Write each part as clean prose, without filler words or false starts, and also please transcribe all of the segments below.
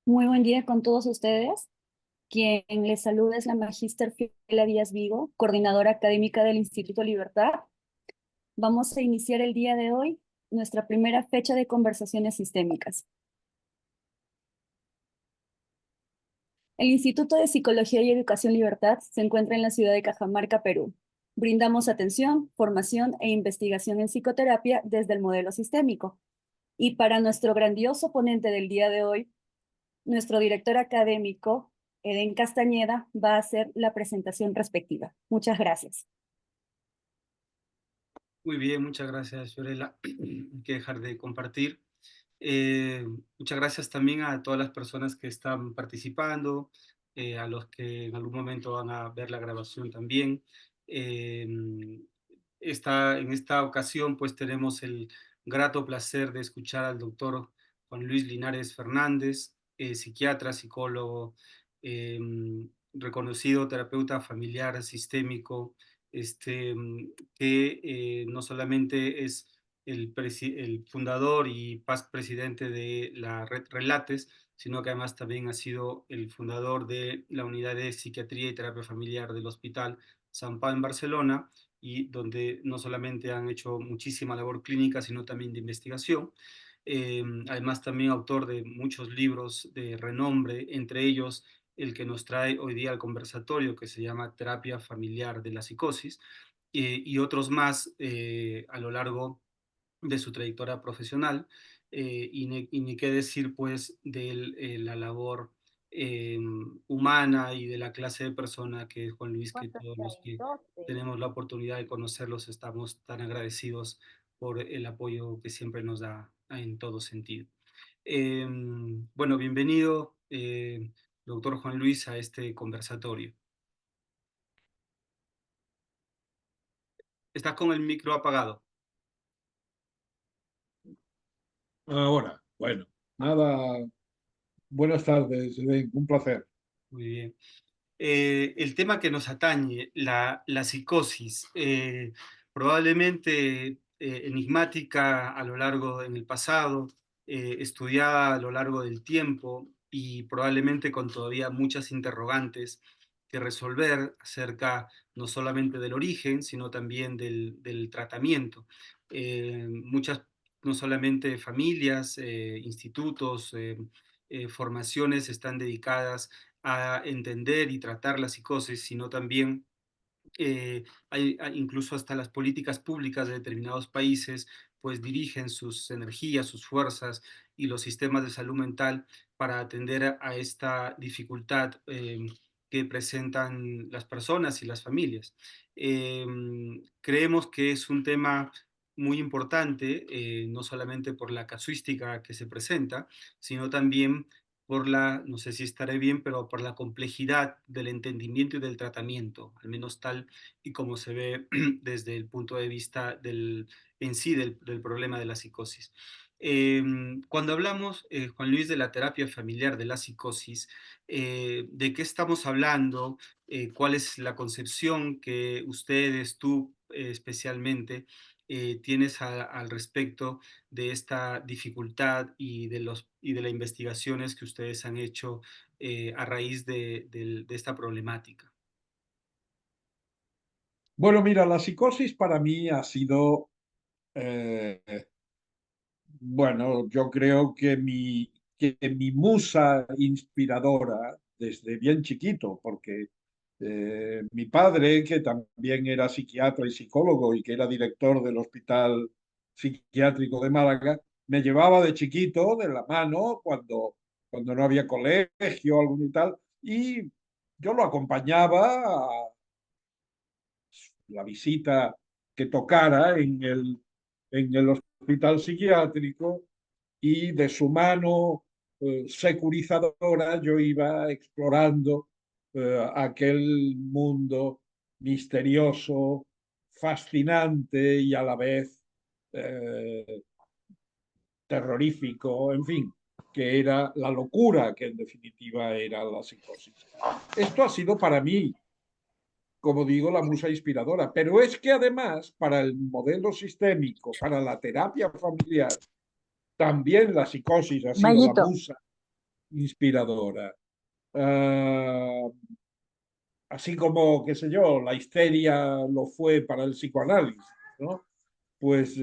Muy buen día con todos ustedes. Quien les saluda es la Magíster Fiela Díaz Vigo, coordinadora académica del Instituto Libertad. Vamos a iniciar el día de hoy nuestra primera fecha de conversaciones sistémicas. El Instituto de Psicología y Educación Libertad se encuentra en la ciudad de Cajamarca, Perú. Brindamos atención, formación e investigación en psicoterapia desde el modelo sistémico. Y para nuestro grandioso ponente del día de hoy, nuestro director académico, Eden Castañeda, va a hacer la presentación respectiva. Muchas gracias. Muy bien, muchas gracias, Fiorella. Hay que dejar de compartir. Muchas gracias también a todas las personas que están participando, a los que en algún momento van a ver la grabación también. Eh, en esta ocasión, pues tenemos el grato placer de escuchar al doctor Juan Luis Linares Fernández, psiquiatra, psicólogo, eh, reconocido terapeuta familiar sistémico, este, que no solamente es el fundador y past presidente de la red Relates, sino que además también ha sido el fundador de la unidad de psiquiatría y terapia familiar del Hospital Sant Pau en Barcelona, y donde no solamente han hecho muchísima labor clínica, sino también de investigación. Además también autor de muchos libros de renombre, entre ellos el que nos trae hoy día al conversatorio, que se llama Terapia Familiar de la Psicosis, y otros más a lo largo de su trayectoria profesional, y ni qué decir pues de la labor eh, humana y de la clase de persona que es Juan Luis, que ¿Cuántos todos los hay? que 12. tenemos la oportunidad de conocerlos estamos tan agradecidos por el apoyo que siempre nos da en todo sentido. Eh, bueno, bienvenido, doctor Juan Luis, a este conversatorio. Estás con el micro apagado. Ahora, bueno, nada, buenas tardes, Eden, un placer. Muy bien. El tema que nos atañe, la psicosis, probablemente enigmática a lo largo en el pasado, estudiada a lo largo del tiempo y probablemente con todavía muchas interrogantes que resolver acerca no solamente del origen, sino también del tratamiento. Muchas, no solamente familias, institutos, formaciones están dedicadas a entender y tratar la psicosis, sino también hay incluso hasta las políticas públicas de determinados países, pues dirigen sus energías, sus fuerzas y los sistemas de salud mental para atender a esta dificultad que presentan las personas y las familias. Eh, Creemos que es un tema muy importante, no solamente por la casuística que se presenta, sino también por la, no sé si estaré bien, pero por la complejidad del entendimiento y del tratamiento, al menos tal y como se ve desde el punto de vista en sí del problema de la psicosis. Cuando hablamos, Juan Luis, de la terapia familiar de la psicosis, ¿de qué estamos hablando? ¿Cuál es la concepción que ustedes, tú especialmente, tienes al respecto de esta dificultad y de las investigaciones que ustedes han hecho a raíz de esta problemática? Bueno, mira, la psicosis para mí ha sido, eh, bueno, yo creo que mi musa inspiradora desde bien chiquito, porque mi padre, que también era psiquiatra y psicólogo y que era director del Hospital Psiquiátrico de Málaga, me llevaba de chiquito de la mano cuando no había colegio, algún y tal, y yo lo acompañaba a la visita que tocara en el hospital psiquiátrico y de su mano securizadora yo iba explorando aquel mundo misterioso, fascinante y a la vez eh, terrorífico, en fin, que era la locura, que en definitiva era la psicosis. Esto ha sido para mí, como digo, la musa inspiradora, pero es que además para el modelo sistémico, para la terapia familiar, también la psicosis ha sido la Mayito, musa inspiradora. Ah, así como, qué sé yo, la histeria lo fue para el psicoanálisis, ¿no? Pues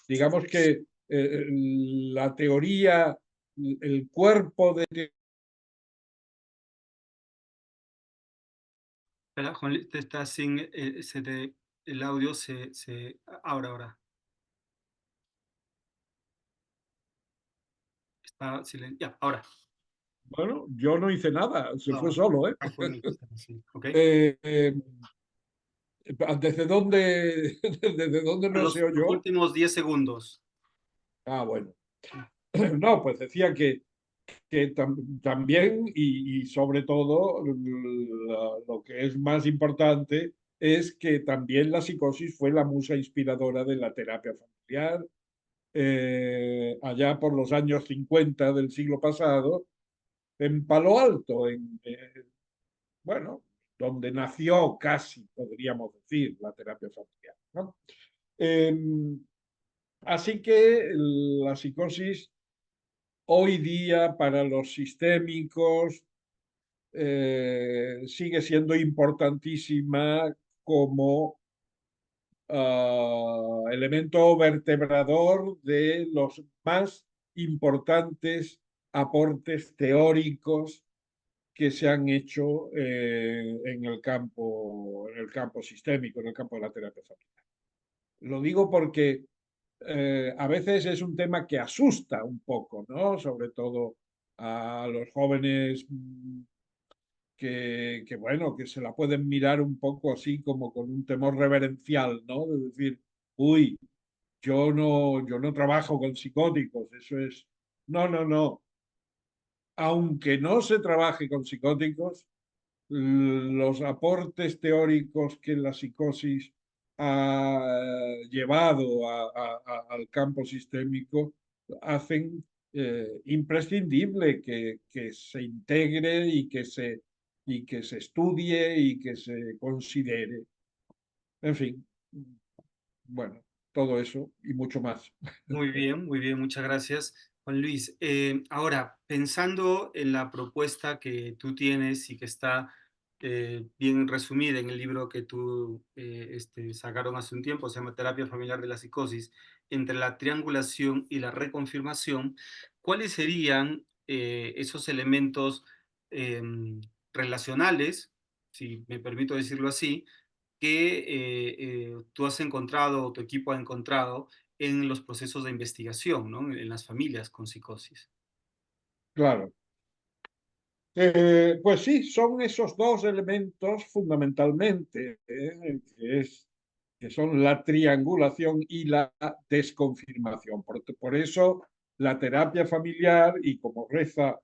digamos que la teoría, el cuerpo de... Espera, Juan, te estás sin, el audio ahora, está silenciado, ya, ahora. Bueno, yo no hice nada, se fue No, solo, ¿eh? fue en el que está así, ¿ok? Eh, eh, ¿Desde dónde, desde dónde no se Los oyó? últimos 10 segundos. Ah, bueno. No, pues decía que también y sobre todo lo que es más importante es que también la psicosis fue la musa inspiradora de la terapia familiar. Allá por los años 50 del siglo pasado, en Palo Alto, bueno, donde nació casi, podríamos decir, la terapia familiar, ¿no? Eh, Así que la psicosis hoy día para los sistémicos sigue siendo importantísima como elemento vertebrador de los más importantes aportes teóricos que se han hecho en el campo sistémico, en el campo de la terapia familiar. Lo digo porque a veces es un tema que asusta un poco, ¿no? Sobre todo a los jóvenes bueno, que se la pueden mirar un poco así como con un temor reverencial, ¿no? De decir, uy, yo no trabajo con psicóticos, eso es... No, no, no. Aunque no se trabaje con psicóticos, los aportes teóricos que la psicosis ha llevado al campo sistémico hacen imprescindible que se integre y que se estudie y que se considere. En fin, bueno, todo eso y mucho más. Muy bien, muchas gracias, Juan Luis. Ahora, pensando en la propuesta que tú tienes y que está bien resumida en el libro que tú sacaron hace un tiempo, se llama Terapia Familiar de la Psicosis, entre la triangulación y la reconfirmación, ¿cuáles serían esos elementos relacionales, si me permito decirlo así, que tú has encontrado o tu equipo ha encontrado en los procesos de investigación, ¿no? En las familias con psicosis? Claro. Pues sí, son esos dos elementos fundamentalmente, que son la triangulación y la desconfirmación. Por eso la terapia familiar, y como reza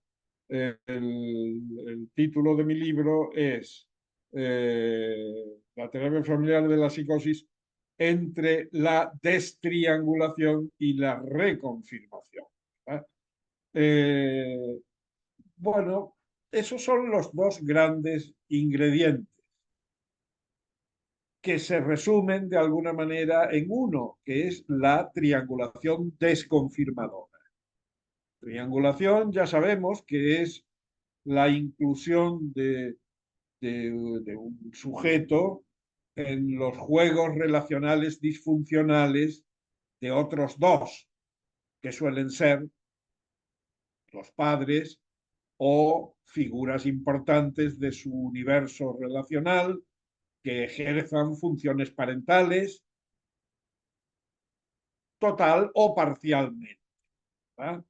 el título de mi libro, es la terapia familiar de la psicosis entre la destriangulación y la reconfirmación. ¿Verdad? Eh, bueno, esos son los dos grandes ingredientes que se resumen de alguna manera en uno, que es la triangulación desconfirmadora. Triangulación ya sabemos que es la inclusión de un sujeto en los juegos relacionales disfuncionales de otros dos, que suelen ser los padres o figuras importantes de su universo relacional que ejerzan funciones parentales total o parcialmente. ¿Verdad?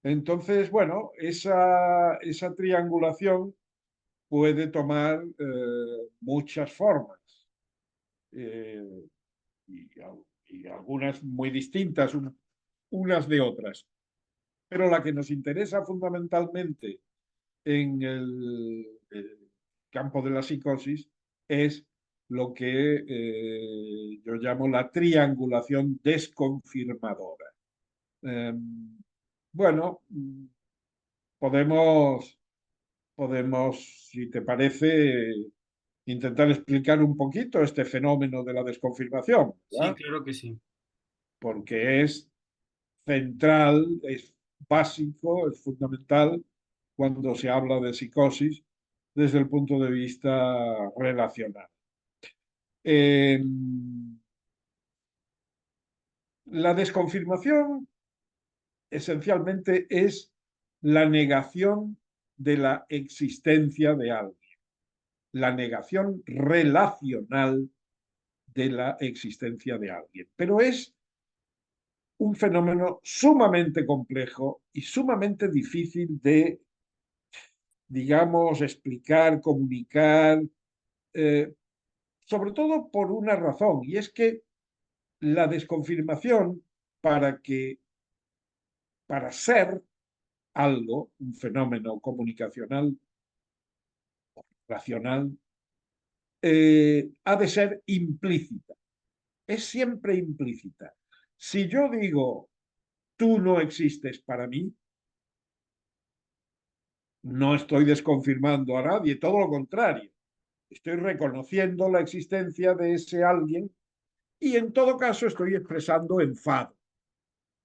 Entonces, bueno, esa triangulación puede tomar muchas formas eh, y, y, algunas muy distintas unas de otras. Pero la que nos interesa fundamentalmente en el campo de la psicosis es lo que yo llamo la triangulación desconfirmadora. Eh, bueno, podemos, si te parece, intentar explicar un poquito este fenómeno de la desconfirmación, Sí, ¿verdad? claro que sí. Porque es central, es básico, es fundamental cuando se habla de psicosis desde el punto de vista relacional. Eh, la desconfirmación esencialmente es la negación de la existencia de algo, la negación relacional de la existencia de alguien. Pero es un fenómeno sumamente complejo y sumamente difícil de, digamos, explicar, comunicar, eh, sobre todo por una razón, y es que la desconfirmación para que, para ser algo, un fenómeno comunicacional, racional, ha de ser implícita, es siempre implícita. Si yo digo, tú no existes para mí, no estoy desconfirmando a nadie, todo lo contrario. Estoy reconociendo la existencia de ese alguien y en todo caso estoy expresando enfado.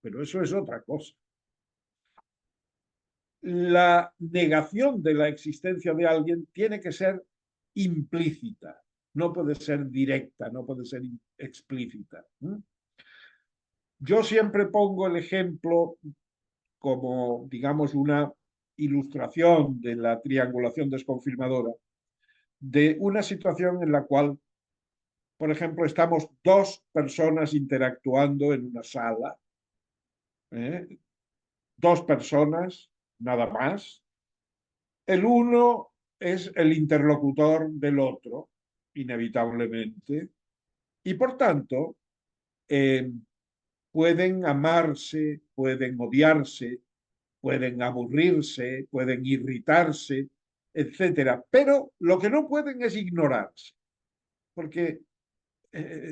Pero eso es otra cosa. La negación de la existencia de alguien tiene que ser implícita, no puede ser directa, no puede ser explícita. Yo siempre pongo el ejemplo como, digamos, una ilustración de la triangulación desconfirmadora de una situación en la cual, por ejemplo, estamos dos personas interactuando en una sala, ¿eh? Dos personas, nada más. El uno es el interlocutor del otro, inevitablemente, y por tanto eh, pueden amarse, pueden odiarse, pueden aburrirse, pueden irritarse, etcétera. Pero lo que no pueden es ignorarse, porque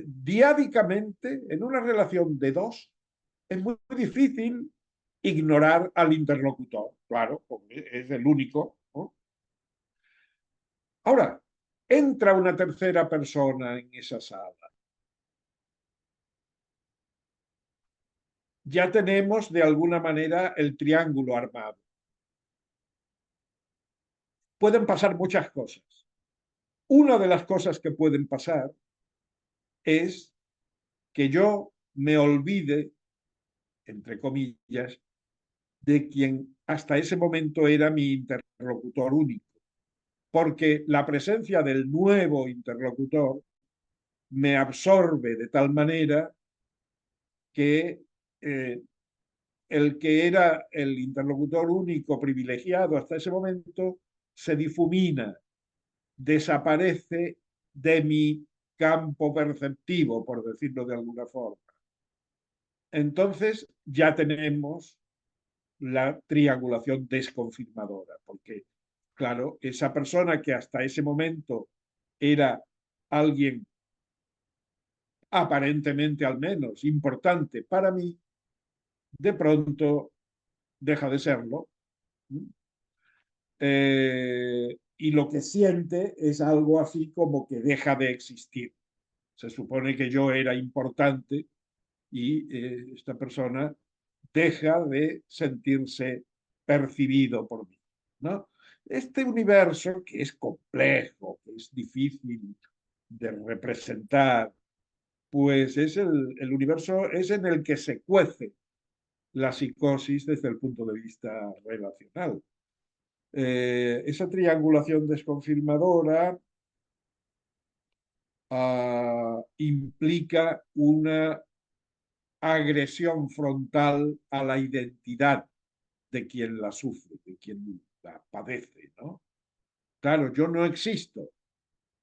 diádicamente, en una relación de dos, es muy difícil ignorar al interlocutor, claro, porque es el único, ¿no? Ahora, entra una tercera persona en esa sala. Ya tenemos de alguna manera el triángulo armado. Pueden pasar muchas cosas. Una de las cosas que pueden pasar es que yo me olvide, entre comillas, de quien hasta ese momento era mi interlocutor único, porque la presencia del nuevo interlocutor me absorbe de tal manera que el que era el interlocutor único privilegiado hasta ese momento se difumina, desaparece de mi campo perceptivo, por decirlo de alguna forma. Entonces ya tenemos la triangulación desconfirmadora, porque, claro, esa persona que hasta ese momento era alguien aparentemente al menos importante para mí, de pronto deja de serlo. Y lo que siente es algo así como que deja de existir. Se supone que yo era importante y esta persona deja de sentirse percibido por mí, ¿no? Este universo que es complejo, que es difícil de representar, pues es el universo es en el que se cuece la psicosis desde el punto de vista relacional. Esa triangulación desconfirmadora implica una agresión frontal a la identidad de quien la sufre, de quien la padece, ¿no? Claro, yo no existo.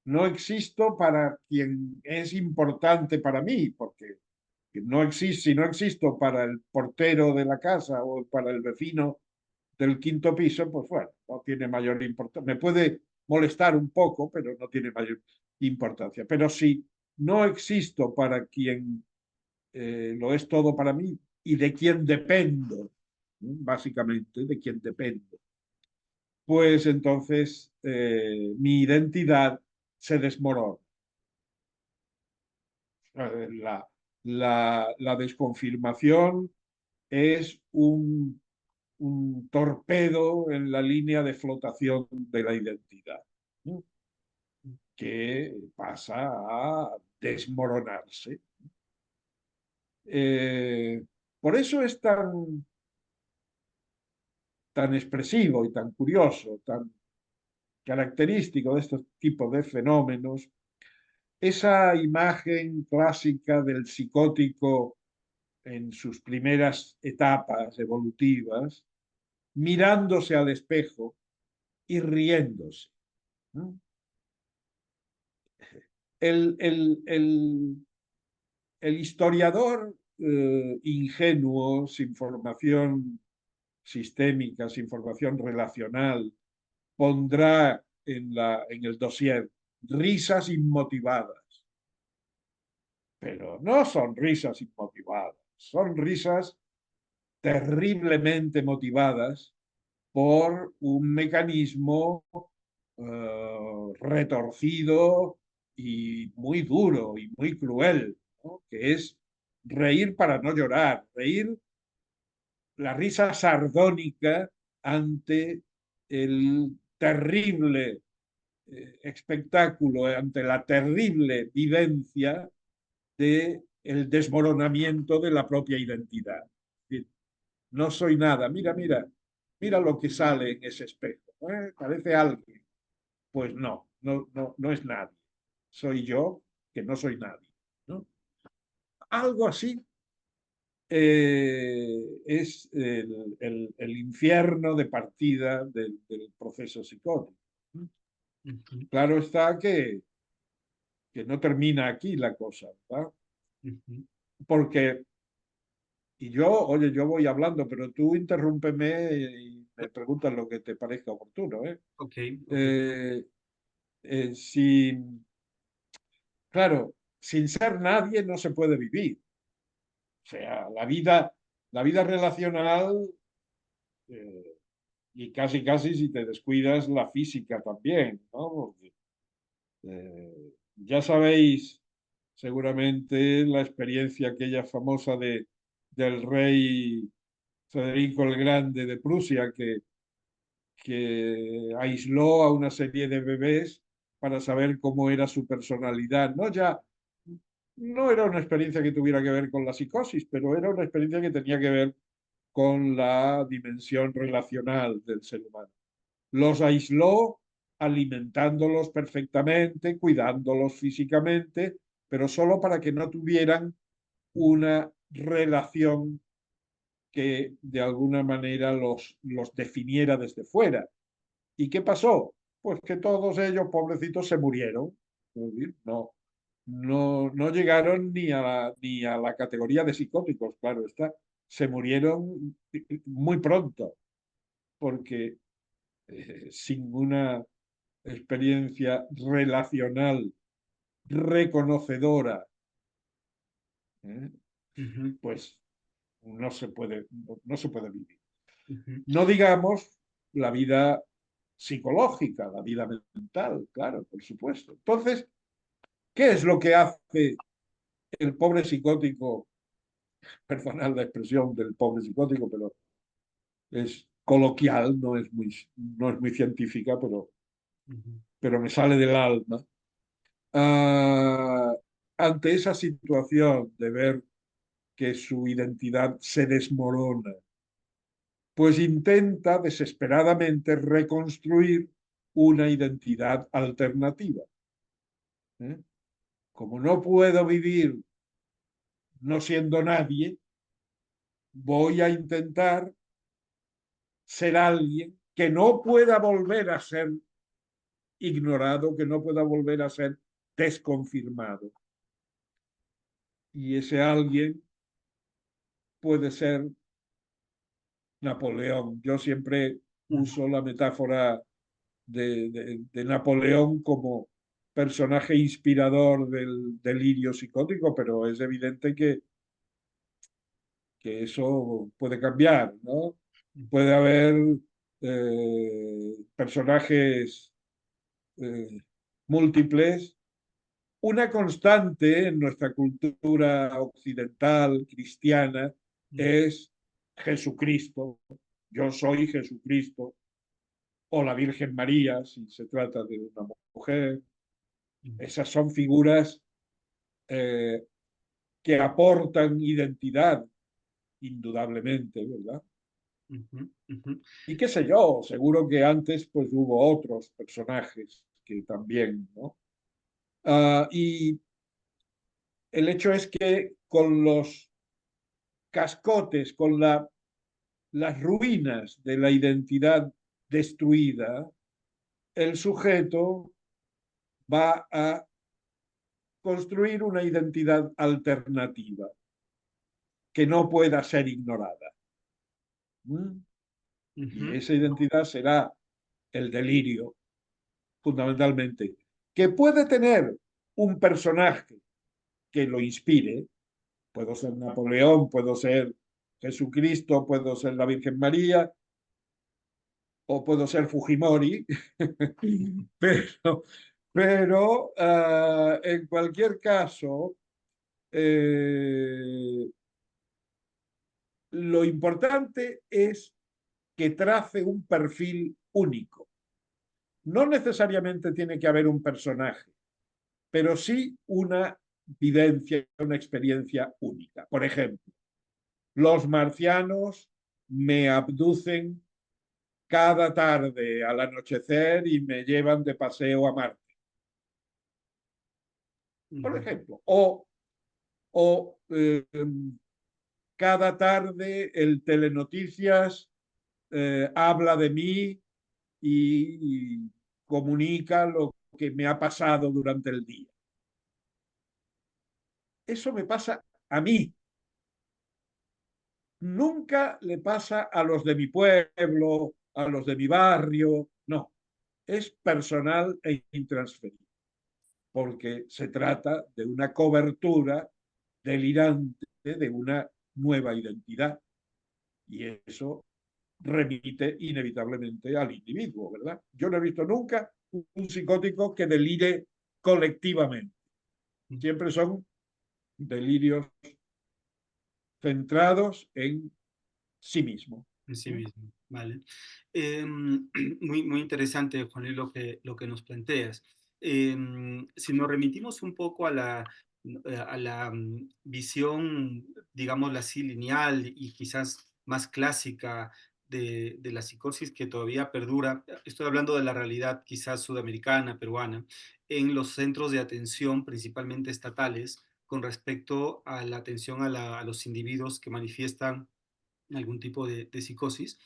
No existo para quien es importante para mí, porque no existe, si no existo para el portero de la casa o para el vecino del quinto piso, pues bueno, no tiene mayor importancia. Me puede molestar un poco, pero no tiene mayor importancia. Pero si no existo para quien lo es todo para mí y de quien dependo, básicamente de quien dependo, pues entonces mi identidad se desmorona. La desconfirmación es un un torpedo en la línea de flotación de la identidad, ¿no? Que pasa a desmoronarse. Por eso es tan expresivo y tan curioso, tan característico de estos tipos de fenómenos, esa imagen clásica del psicótico en sus primeras etapas evolutivas, mirándose al espejo y riéndose, ¿no? El historiador ingenuo, sin formación sistémica, sin formación relacional, pondrá en el dossier risas inmotivadas, pero no son risas inmotivadas, son risas terriblemente motivadas por un mecanismo retorcido y muy duro y muy cruel, ¿no? Que es reír para no llorar, reír la risa sardónica ante el terrible espectáculo, ante la terrible vivencia de el desmoronamiento de la propia identidad. No soy nada, mira, mira, mira lo que sale en ese espejo. Parece alguien. Pues no, no, no, no es nadie. Soy yo que no soy nadie, ¿no? Algo así es el infierno de partida del proceso psicótico. Ujú, Claro está que no termina aquí la cosa, ¿verdad? ujú. Porque, y yo, oye, yo voy hablando, pero tú interrúmpeme y me preguntas lo que te parezca oportuno, ¿eh? Ok, ok. Eh, sin, claro, sin ser nadie no se puede vivir. O sea, la vida relacional, eh, y casi, casi si te descuidas, la física también, ¿no? Porque, ya sabéis seguramente la experiencia aquella famosa del rey Federico el Grande de Prusia, que aisló a una serie de bebés para saber cómo era su personalidad. No, ya no era una experiencia que tuviera que ver con la psicosis, pero era una experiencia que tenía que ver con la dimensión relacional del ser humano. Los aisló alimentándolos perfectamente, cuidándolos físicamente, pero solo para que no tuvieran una relación que de alguna manera los definiera desde fuera. ¿Y qué pasó? Pues que todos ellos, pobrecitos, se murieron. No, no llegaron ni a la categoría de psicóticos, claro está. Se murieron muy pronto, porque sin una experiencia relacional reconocedora, ¿eh? Ujú, Pues no se puede vivir. ujú, No digamos la vida psicológica, la vida mental, claro, por supuesto. Entonces, ¿qué es lo que hace el pobre psicótico? Perdonad la expresión del pobre psicótico, pero es coloquial, no es muy científica, ujú, pero me sale del alma. Ah, ante esa situación de ver que su identidad se desmorona, pues intenta desesperadamente reconstruir una identidad alternativa, ¿eh? Como no puedo vivir no siendo nadie, voy a intentar ser alguien que no pueda volver a ser ignorado, que no pueda volver a ser desconfirmado. Y ese alguien puede ser Napoleón. Yo siempre ujú, uso la metáfora de Napoleón como personaje inspirador del delirio psicótico, pero es evidente que eso puede cambiar, ¿no? Puede haber personajes eh, múltiples. Una constante en nuestra cultura occidental, cristiana, ujú, es Jesucristo, yo soy Jesucristo, o la Virgen María, si se trata de una mujer. Esas son figuras eh, que aportan identidad, indudablemente, ¿verdad? Ujú, ujú, Y qué sé yo, seguro que antes pues hubo otros personajes que también, ¿no? Y el hecho es que con los cascotes, con las ruinas de la identidad destruida, el sujeto va a construir una identidad alternativa que no pueda ser ignorada. ¿Mm? Y ujú, esa identidad será el delirio, fundamentalmente, que puede tener un personaje que lo inspire. Puedo ser Napoleón, puedo ser Jesucristo, puedo ser la Virgen María o puedo ser Fujimori, pero, pero en cualquier caso, eh, lo importante es que trace un perfil único. No necesariamente tiene que haber un personaje, pero sí una vivencia, una experiencia única. Por ejemplo, los marcianos me abducen cada tarde al anochecer y me llevan de paseo a Marte, por ujú, ejemplo. O cada tarde el Telenoticias habla de mí y comunica lo que me ha pasado durante el día. Eso me pasa a mí. Nunca le pasa a los de mi pueblo, a los de mi barrio. No, es personal e intransferible, porque se trata de una cobertura delirante de una nueva identidad. Y eso remite inevitablemente al individuo, ¿verdad? Yo no he visto nunca un psicótico que delire colectivamente. Siempre son delirios centrados en sí mismo. en sí mismo, ¿vale? Muy interesante, Juan Luis, lo que nos planteas. Si nos remitimos un poco a la visión, digámoslo así, lineal y quizás más clásica de la psicosis que todavía perdura, estoy hablando de la realidad quizás sudamericana, peruana, en los centros de atención, principalmente estatales, con respecto a la atención a los individuos que manifiestan algún tipo de psicosis.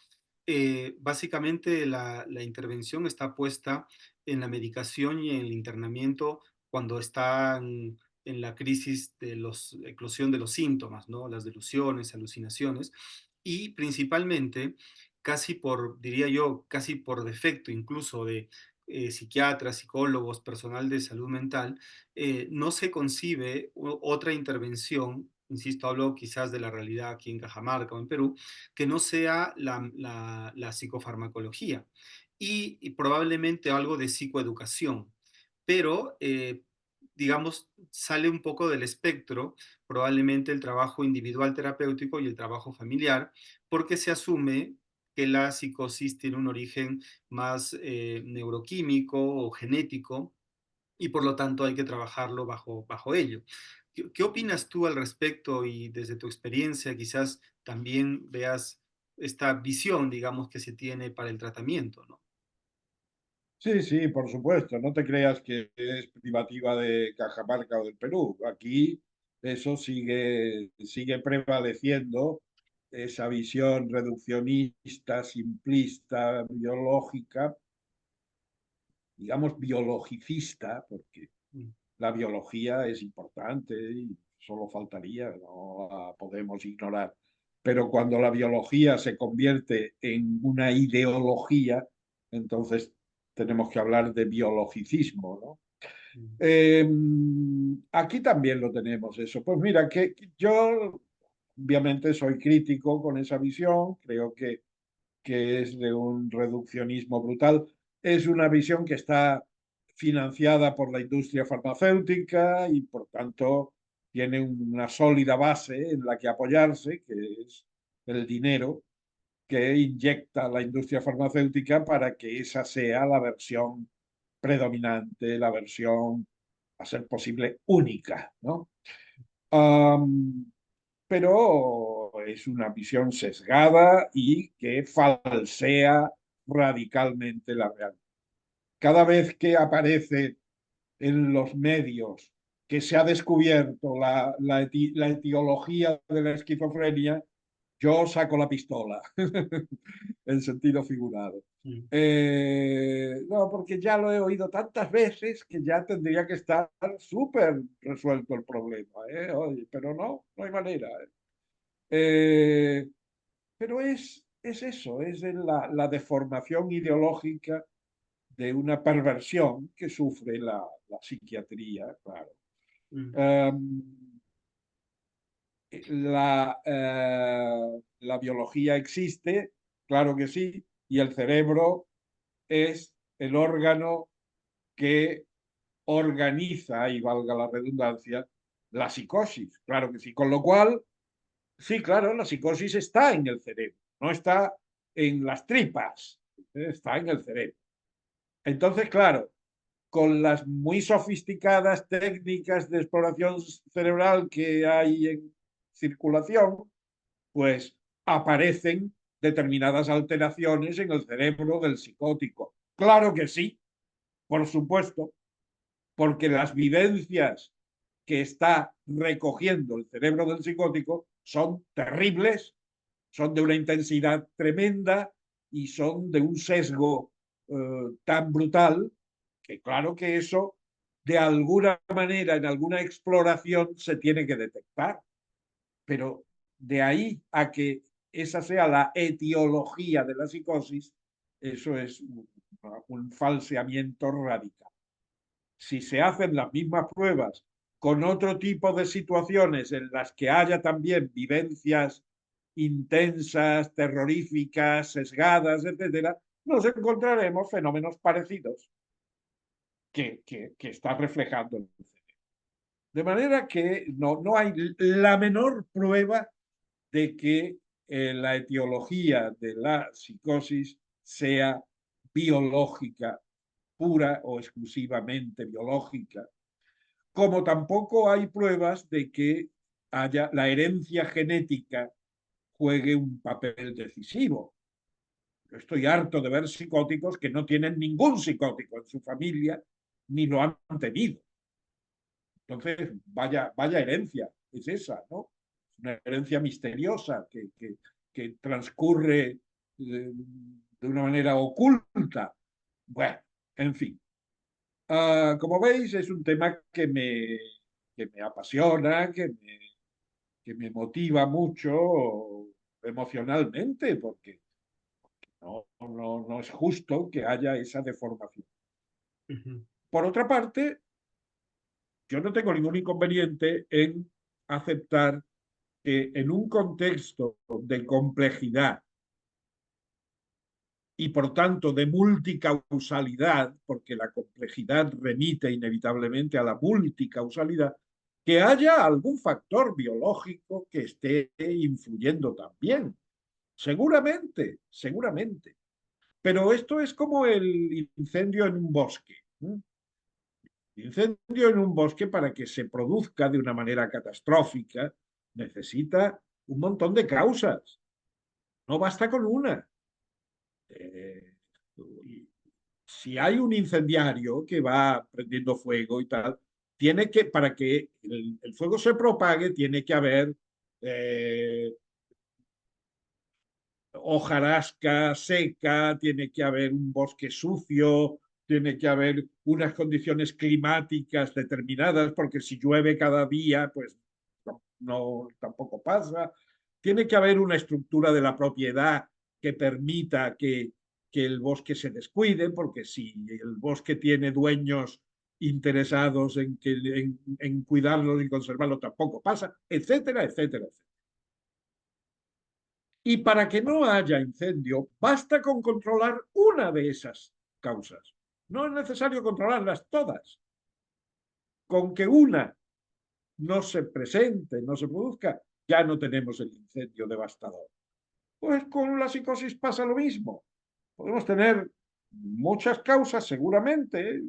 Básicamente la intervención está puesta en la medicación y en el internamiento cuando están en la crisis de la eclosión de los síntomas, ¿no? Las delusiones, alucinaciones, y principalmente, casi por, diría yo, casi por defecto incluso de psiquiatras, psicólogos, personal de salud mental, no se concibe otra intervención, insisto, hablo quizás de la realidad aquí en Cajamarca o en Perú, que no sea la psicofarmacología y probablemente algo de psicoeducación, pero digamos, sale un poco del espectro, probablemente el trabajo individual terapéutico y el trabajo familiar, porque se asume que la psicosis tiene un origen más neuroquímico o genético y por lo tanto hay que trabajarlo bajo ello. ¿Qué opinas tú al respecto y desde tu experiencia quizás también veas esta visión, digamos, que se tiene para el tratamiento, ¿no? Sí, sí, por supuesto. No te creas que es privativa de Cajamarca o del Perú. Aquí eso sigue prevaleciendo, esa visión reduccionista, simplista, biológica, digamos biologicista, porque Mm, la biología es importante y solo faltaría, no la podemos ignorar. Pero cuando la biología se convierte en una ideología, entonces tenemos que hablar de biologicismo, ¿no? mm, Eh, Aquí también lo tenemos eso. Pues mira, que yo obviamente soy crítico con esa visión, creo que es de un reduccionismo brutal. Es una visión que está financiada por la industria farmacéutica y por tanto tiene una sólida base en la que apoyarse, que es el dinero. que inyecta la industria farmacéutica para que esa sea la versión predominante, la versión, a ser posible, única, ¿no? Am, pero es una visión sesgada y que falsea radicalmente la realidad. Cada vez que aparece en los medios que se ha descubierto la etiología de la esquizofrenia, yo saco la pistola, en sentido figurado. Mm. No, porque ya lo he oído tantas veces que ya tendría que estar súper resuelto el problema, ¿eh? Oye, pero no, no hay manera. Pero es eso, es la deformación ideológica de una perversión que sufre la psiquiatría, claro. Mm. Um, la biología existe, claro que sí, y el cerebro es el órgano que organiza, y valga la redundancia, la psicosis, claro que sí. Con lo cual, sí, claro, la psicosis está en el cerebro, no está en las tripas, está en el cerebro. Entonces, claro, con las muy sofisticadas técnicas de exploración cerebral que hay en circulación, pues aparecen determinadas alteraciones en el cerebro del psicótico. Claro que sí, por supuesto, porque las vivencias que está recogiendo el cerebro del psicótico son terribles, son de una intensidad tremenda y son de un sesgo tan brutal que claro que eso de alguna manera en alguna exploración se tiene que detectar, pero de ahí a que esa sea la etiología de la psicosis, eso es un falseamiento radical. Si se hacen las mismas pruebas con otro tipo de situaciones en las que haya también vivencias intensas, terroríficas, sesgadas, etcétera, nos encontraremos fenómenos parecidos que está reflejando el cerebro. De manera que no hay la menor prueba de que la etiología de la psicosis sea biológica, pura o exclusivamente biológica, como tampoco hay pruebas de que haya la herencia genética juegue un papel decisivo. Yo estoy harto de ver psicóticos que no tienen ningún psicótico en su familia ni lo han tenido. Entonces, vaya herencia es esa, ¿no? Una herencia misteriosa que transcurre de una manera oculta. Bueno, en fin. Como veis, es un tema que me apasiona, que me motiva mucho emocionalmente, porque no es justo que haya esa deformación. Ujú. Por otra parte, yo no tengo ningún inconveniente en aceptar que en un contexto de complejidad y por tanto de multicausalidad, porque la complejidad remite inevitablemente a la multicausalidad, que haya algún factor biológico que esté influyendo también. Seguramente, seguramente. Pero esto es como el incendio en un bosque. ¿No? El incendio en un bosque, para que se produzca de una manera catastrófica, necesita un montón de causas. No basta con una. Eh, si hay un incendiario que va prendiendo fuego y tal, tiene que, para que el fuego se propague, tiene que haber eh, hojarasca seca, tiene que haber un bosque sucio, tiene que haber unas condiciones climáticas determinadas, porque si llueve cada día, pues tampoco pasa. Tiene que haber una estructura de la propiedad que permita que el bosque se descuide, porque si el bosque tiene dueños interesados en cuidarlo y conservarlo, tampoco pasa, etcétera, etcétera, etcétera. Y para que no haya incendio, basta con controlar una de esas causas. No es necesario controlarlas todas. Con que una no se presente, no se produzca, ya no tenemos el incendio devastador. Pues con la psicosis pasa lo mismo. Podemos tener muchas causas, seguramente,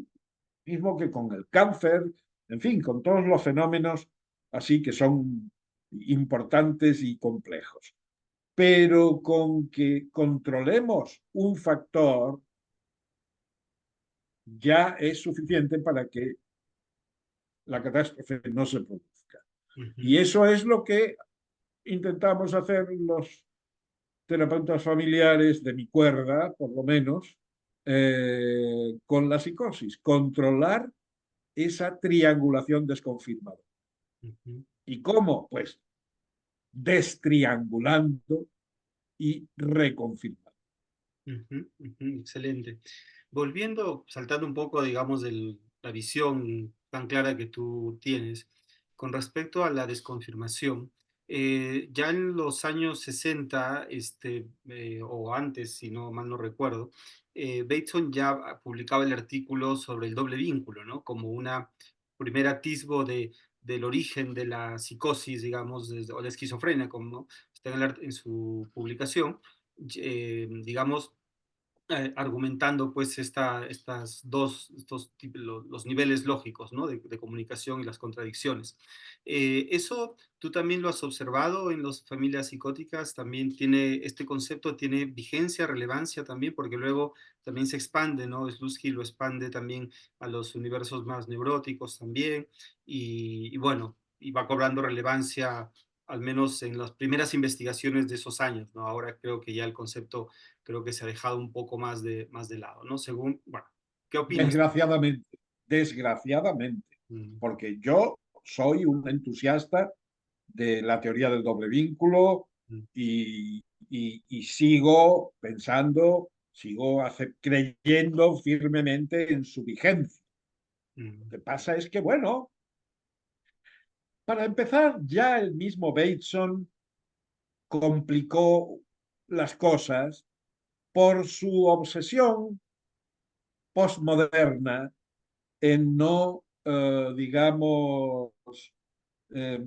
mismo que con el cáncer, en fin, con todos los fenómenos así que son importantes y complejos. Pero con que controlemos un factor ya es suficiente para que la catástrofe no se produzca. Y eso es lo que intentamos hacer los terapeutas familiares de mi cuerda, por lo menos, con la psicosis, controlar esa triangulación desconfirmada. ¿Y cómo? Pues destriangulando y reconfirmando. Excelente. Volviendo, saltando un poco, digamos, de la visión tan clara que tú tienes con respecto a la desconfirmación, ya en los años 60, o antes, si no mal no recuerdo, Bateson ya publicaba el artículo sobre el doble vínculo, ¿no? Como una primer atisbo del origen de la psicosis, digamos, o la esquizofrenia, como está en su publicación, digamos, argumentando pues los niveles lógicos, ¿no? de comunicación y las contradicciones. ¿Eso tú también lo has observado en las familias psicóticas? ¿También tiene este concepto, tiene vigencia, relevancia también? Porque luego también se expande, ¿no? Slutsky lo expande también a los universos más neuróticos también, y bueno, y va cobrando relevancia al menos en las primeras investigaciones de esos años, ¿no? Ahora creo que ya el concepto creo que se ha dejado un poco más de lado, ¿no? Según, bueno, ¿qué opinas? Desgraciadamente, desgraciadamente, Mm, porque yo soy un entusiasta de la teoría del doble vínculo mm, y sigo pensando, creyendo firmemente en su vigencia. Lo mm, que pasa es que, bueno, para empezar, ya el mismo Bateson complicó las cosas por su obsesión postmoderna en no, digamos, eh,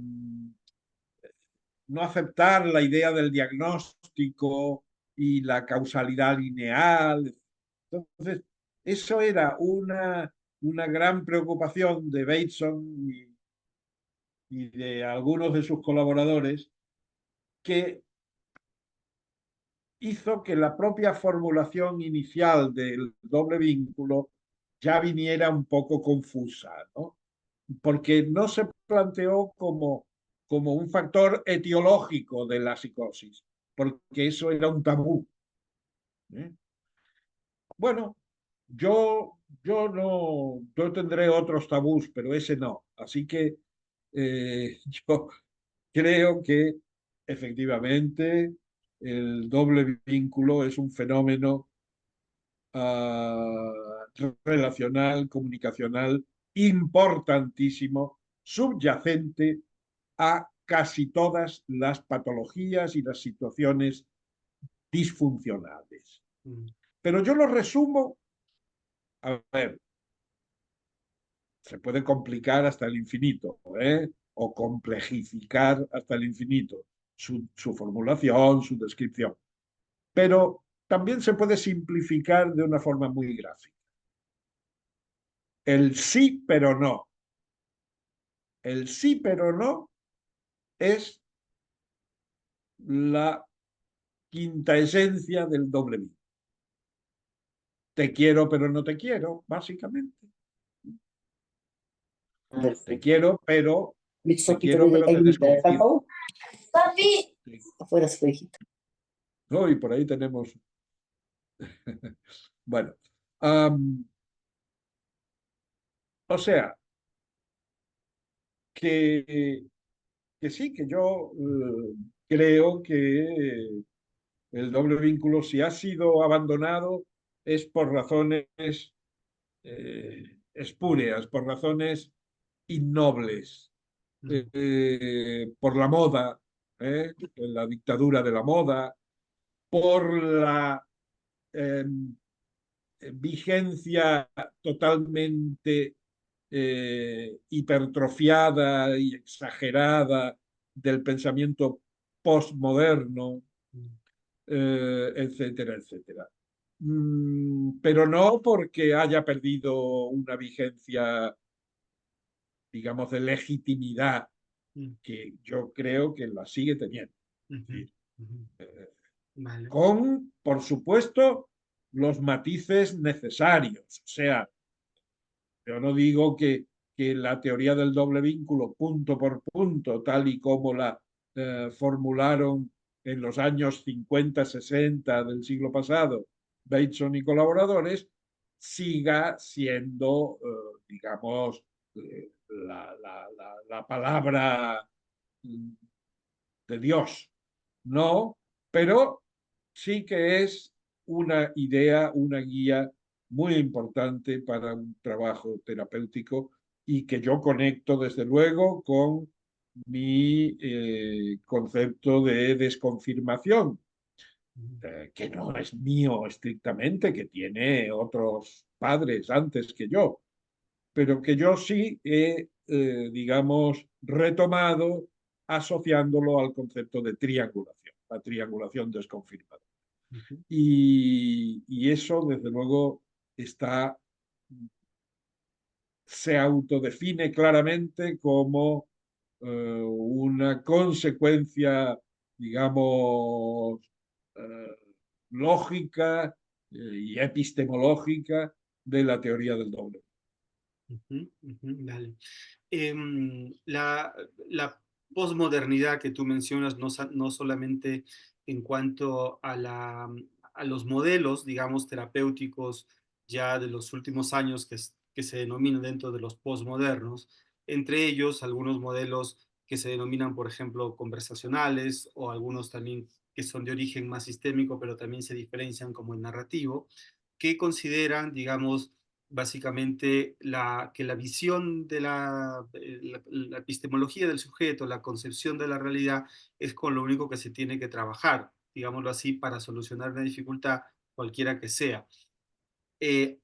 no aceptar la idea del diagnóstico y la causalidad lineal. Entonces, eso era una gran preocupación de Bateson y de algunos de sus colaboradores, que hizo que la propia formulación inicial del doble vínculo ya viniera un poco confusa, ¿no? Porque no se planteó como un factor etiológico de la psicosis, porque eso era un tabú, ¿eh? Bueno, yo tendré otros tabús, pero ese no. Así que yo creo que efectivamente el doble vínculo es un fenómeno relacional, comunicacional, importantísimo, subyacente a casi todas las patologías y las situaciones disfuncionales. mm, Pero yo lo resumo, a ver, se puede complicar hasta el infinito, ¿eh? O complejificar hasta el infinito su formulación, su descripción. Pero también se puede simplificar de una forma muy gráfica. El sí, pero no. El sí, pero no es la quinta esencia del doble vínculo. Te quiero, pero no te quiero, básicamente. Te Perfecto. quiero, pero te Mitsoki quiero, pero te desconfío. Papi. Sí. Afuera su hijito. ¿No? Y por ahí tenemos. Bueno, um, o sea, que, que sí, que yo creo que el doble vínculo, si ha sido abandonado, es por razones espúreas, por razones innobles, mm, por la moda, la dictadura de la moda, por la eh, vigencia totalmente hipertrofiada y exagerada del pensamiento postmoderno, mm, etcétera, etcétera. Pero no porque haya perdido una vigencia, digamos, de legitimidad, Mm, que yo creo que la sigue teniendo. Es ujú, decir, ujú. eh, Vale. con, por supuesto, los matices necesarios. O sea, yo no digo que la teoría del doble vínculo, punto por punto, tal y como la formularon en los años 50, 60 del siglo pasado, Bateson y colaboradores, siga siendo, digamos, la palabra de Dios. No, pero sí que es una idea, una guía muy importante para un trabajo terapéutico y que yo conecto desde luego con mi concepto de desconfirmación, Ujú, que no es mío estrictamente, que tiene otros padres antes que yo, pero que yo sí he, digamos, retomado asociándolo al concepto de triangulación, la triangulación desconfirmada. ujú, Y eso, desde luego, está, se autodefine claramente como una consecuencia, digamos, eh, lógica y epistemológica de la teoría del doble. ujú, ujú, vale. La, la posmodernidad que tú mencionas no solamente en cuanto a, a los modelos, digamos, terapéuticos ya de los últimos años que se denominan dentro de los posmodernos, entre ellos algunos modelos que se denominan, por ejemplo, conversacionales o algunos también que son de origen más sistémico, pero también se diferencian como el narrativo, que consideran, digamos, básicamente que la visión de la epistemología del sujeto, la concepción de la realidad, es con lo único que se tiene que trabajar, digámoslo así, para solucionar una dificultad cualquiera que sea.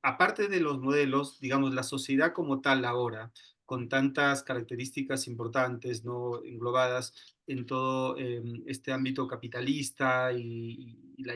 Aparte de los modelos, digamos, la sociedad como tal ahora, con tantas características importantes, ¿no? Englobadas en todo este ámbito capitalista y la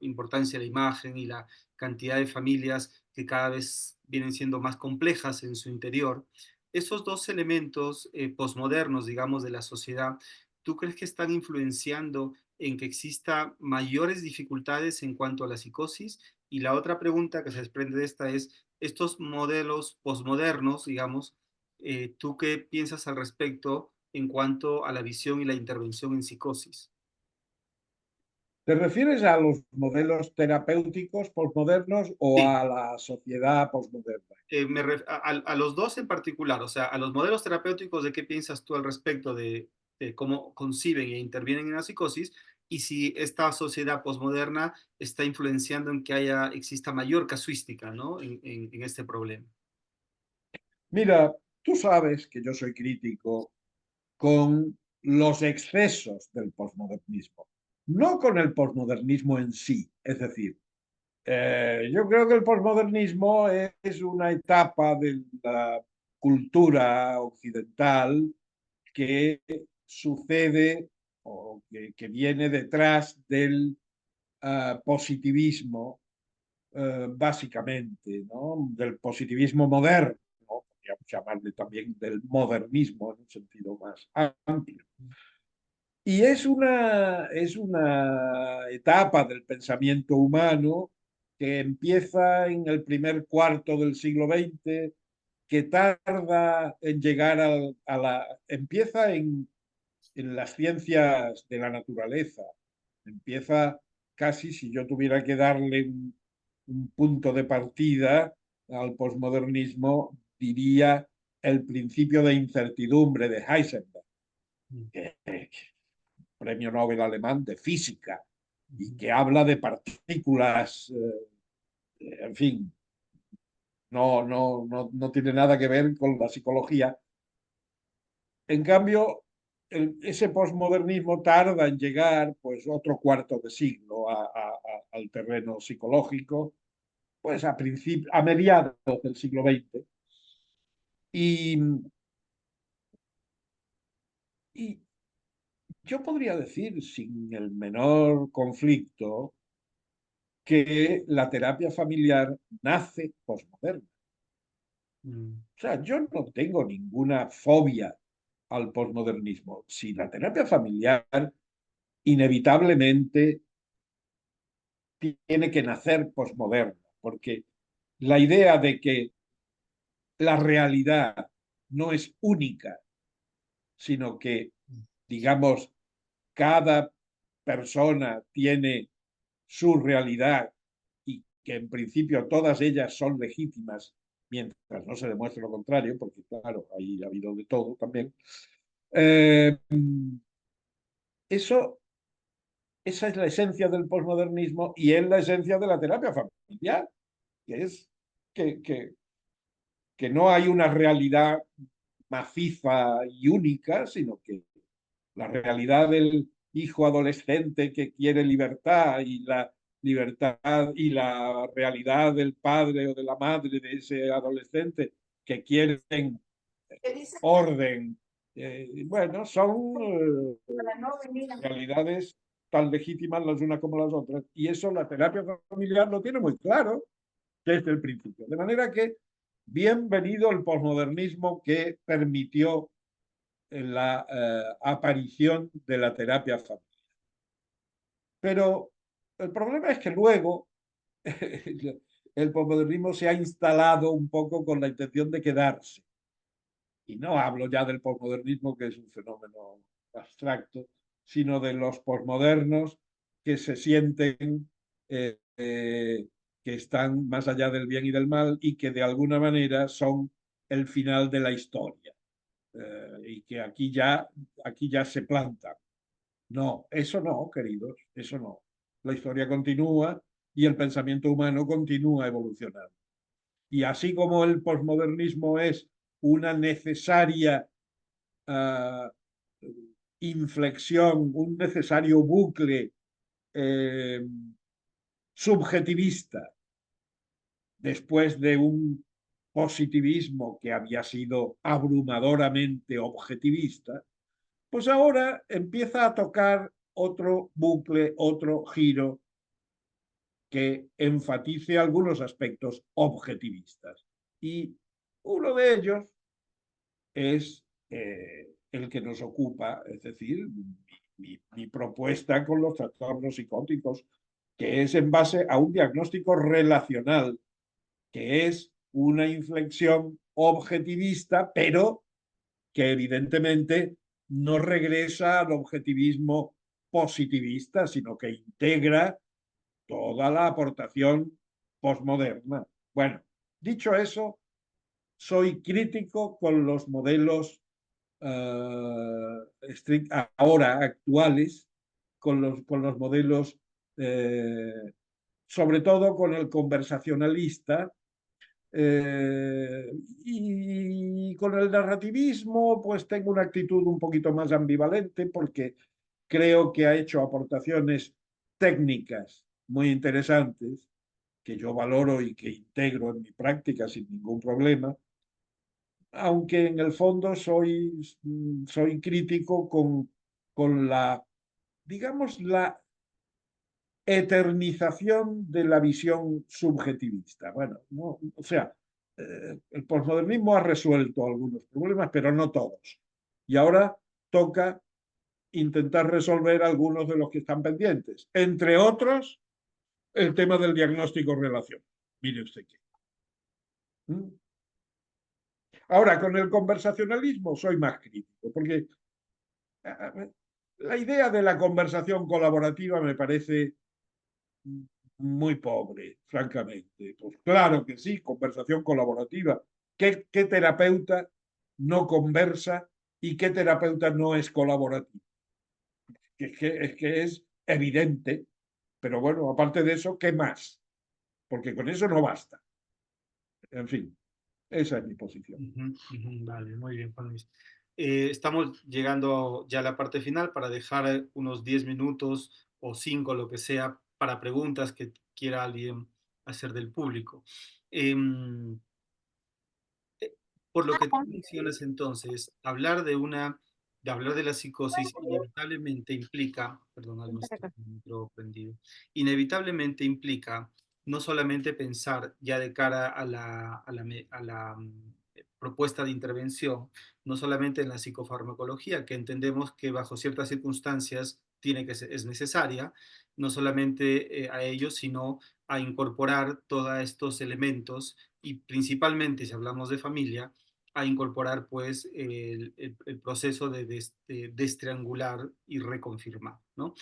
importancia de la imagen y la cantidad de familias que cada vez vienen siendo más complejas en su interior, esos dos elementos posmodernos, digamos, de la sociedad, ¿tú crees que están influenciando en que exista mayores dificultades en cuanto a la psicosis? Y la otra pregunta que se desprende de esta es, estos modelos posmodernos, digamos, ¿tú qué piensas al respecto en cuanto a la visión y la intervención en psicosis? ¿Te refieres a los modelos terapéuticos posmodernos o Sí, a la sociedad posmoderna? a los dos en particular, o sea, a los modelos terapéuticos, ¿de qué piensas tú al respecto de cómo conciben e intervienen en la psicosis? Y si esta sociedad posmoderna está influenciando en que exista mayor casuística, ¿no? En este problema. Mira, tú sabes que yo soy crítico con los excesos del posmodernismo, no con el posmodernismo en sí. Es decir, yo creo que el posmodernismo es una etapa de la cultura occidental que sucede o que viene detrás del positivismo, básicamente, ¿no? Del positivismo moderno, ¿no? Podríamos llamarle también del modernismo en un sentido más amplio. Y es una etapa del pensamiento humano que empieza en el primer cuarto del siglo XX, que tarda en llegar empieza en las ciencias de la naturaleza, empieza casi, si yo tuviera que darle un punto de partida al posmodernismo, diría el principio de incertidumbre de Heisenberg, que premio Nobel alemán de física, y que habla de partículas, en fin, no tiene nada que ver con la psicología. En cambio, ese posmodernismo tarda en llegar, pues, otro cuarto de siglo al terreno psicológico, pues a mediados del siglo XX. Y, y yo podría decir sin el menor conflicto que la terapia familiar nace posmoderna. Mm, O sea, yo no tengo ninguna fobia al posmodernismo. Si la terapia familiar inevitablemente tiene que nacer posmoderna, porque la idea de que la realidad no es única, sino que, digamos, cada persona tiene su realidad y que en principio todas ellas son legítimas mientras no se demuestre lo contrario, porque claro, ahí ha habido de todo también. Eh, eso, esa es la esencia del posmodernismo y es la esencia de la terapia familiar, que es que, que, que no hay una realidad maciza y única, sino que la realidad del hijo adolescente que quiere libertad y la libertad y la realidad del padre o de la madre de ese adolescente que quieren orden. Bueno, son realidades tan legítimas las unas como las otras. Y eso la terapia familiar lo tiene muy claro desde el principio. De manera que bienvenido el posmodernismo que permitió la aparición de la terapia familiar. Pero el problema es que luego el posmodernismo se ha instalado un poco con la intención de quedarse. Y no hablo ya del posmodernismo, que es un fenómeno abstracto, sino de los posmodernos que se sienten que están más allá del bien y del mal y que de alguna manera son el final de la historia. Y que aquí ya se plantan. No, eso no, queridos, eso no. La historia continúa y el pensamiento humano continúa evolucionando. Y así como el posmodernismo es una necesaria uh, inflexión, un necesario bucle eh, subjetivista después de un positivismo que había sido abrumadoramente objetivista, pues ahora empieza a tocar otro bucle, otro giro que enfatice algunos aspectos objetivistas. Y uno de ellos es el que nos ocupa, es decir, mi propuesta con los trastornos psicóticos, que es en base a un diagnóstico relacional, que es una inflexión objetivista, pero que evidentemente no regresa al objetivismo positivista, sino que integra toda la aportación posmoderna. Bueno, dicho eso, soy crítico con los modelos ahora actuales, con los modelos, sobre todo con el conversacionalista, y con el narrativismo, pues tengo una actitud un poquito más ambivalente porque creo que ha hecho aportaciones técnicas muy interesantes que yo valoro y que integro en mi práctica sin ningún problema, aunque en el fondo soy crítico con la, digamos, la eternización de la visión subjetivista. Bueno, no, o sea, el posmodernismo ha resuelto algunos problemas, pero no todos. Y ahora toca intentar resolver algunos de los que están pendientes. Entre otros, el tema del diagnóstico-relación. Mire usted qué. ¿Mm? Ahora, con el conversacionalismo soy más crítico, porque la idea de la conversación colaborativa me parece muy pobre, francamente. Pues claro que sí, conversación colaborativa. ¿Qué terapeuta no conversa y qué terapeuta no es colaborativo? Es que es evidente, pero bueno, aparte de eso, ¿qué más? Porque con eso no basta. En fin, esa es mi posición. Vale, muy bien, Juan Luis. Estamos llegando ya a la parte final para dejar unos 10 minutos o 5, lo que sea, para preguntas que quiera alguien hacer del público. Em, por lo que tú mencionas entonces, hablar de una de hablar de la psicosis inevitablemente implica, perdón, algo Vente está acá. prendido, inevitablemente implica no solamente pensar ya de cara a la propuesta de intervención, no solamente en la psicofarmacología, que entendemos que bajo ciertas circunstancias es necesaria, no solamente a ello, sino a incorporar todos estos elementos y principalmente, si hablamos de familia, a incorporar pues el proceso de destriangular y reconfirmar, ¿no?